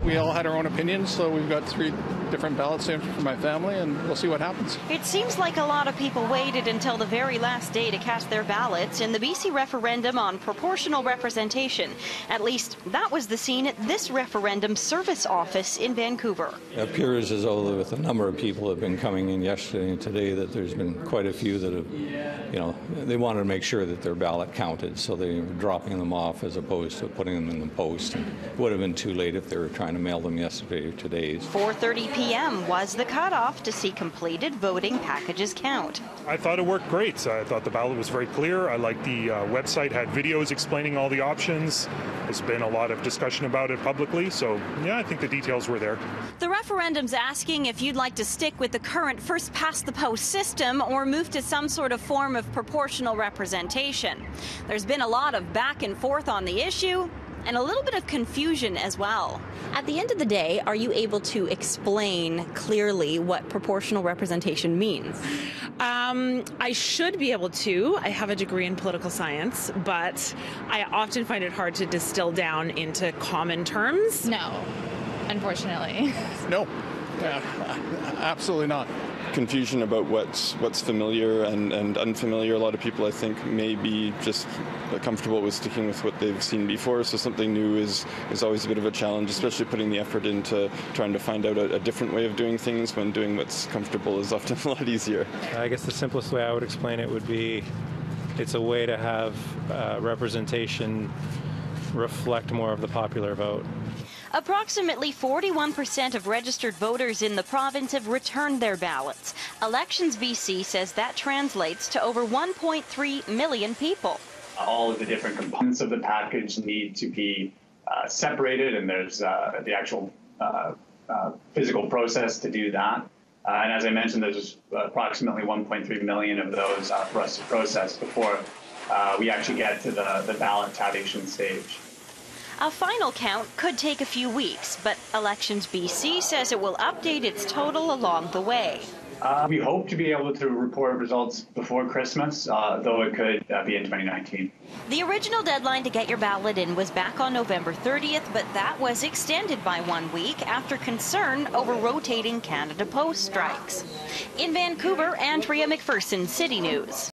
We all had our own opinions, so we've got 3 different ballots in for my family, and we'll see what happens. It seems like a lot of people waited until the very last day to cast their ballots in the BC referendum on proportional representation. At least that was the scene at this referendum service office in Vancouver. It appears as though with a number of people have been coming in yesterday and today that there's been quite a few that have, they wanted to make sure that their ballot counted, so they were dropping them off as opposed to putting them in the post. And it would have been too late if they were trying to mail them yesterday or today. 4:30 p.m. was the cutoff to see completed voting packages count. I thought it worked great. I thought the ballot was very clear. I liked the website had videos explaining all the options. There's been a lot of discussion about it publicly, so yeah, I think the details were there. The referendum's asking if you'd like to stick with the current first-past-the-post system or move to some sort of form of proportional representation. There's been a lot of back and forth on the issue, and a little bit of confusion as well. At the end of the day, are you able to explain clearly what proportional representation means? I should be able to. I have a degree in political science, but I often find it hard to distill down into common terms. No, unfortunately. No, absolutely not. Confusion about what's familiar and unfamiliar. A lot of people, I think, may be just comfortable with sticking with what they've seen before, so something new is always a bit of a challenge, especially putting the effort into trying to find out a different way of doing things when doing what's comfortable is often a lot easier. I guess the simplest way I would explain it would be it's a way to have representation reflect more of the popular vote. Approximately 41% of registered voters in the province have returned their ballots. Elections BC says that translates to over 1.3 million people. All of the different components of the package need to be separated, and there's the actual physical process to do that. And as I mentioned, there's approximately 1.3 million of those for us to process before we actually get to the ballot tabulation stage. A final count could take a few weeks, but Elections BC says it will update its total along the way. We hope to be able to report results before Christmas, though it could be in 2019. The original deadline to get your ballot in was back on November 30th, but that was extended by 1 week after concern over rotating Canada Post strikes. In Vancouver, Andrea McPherson, City News.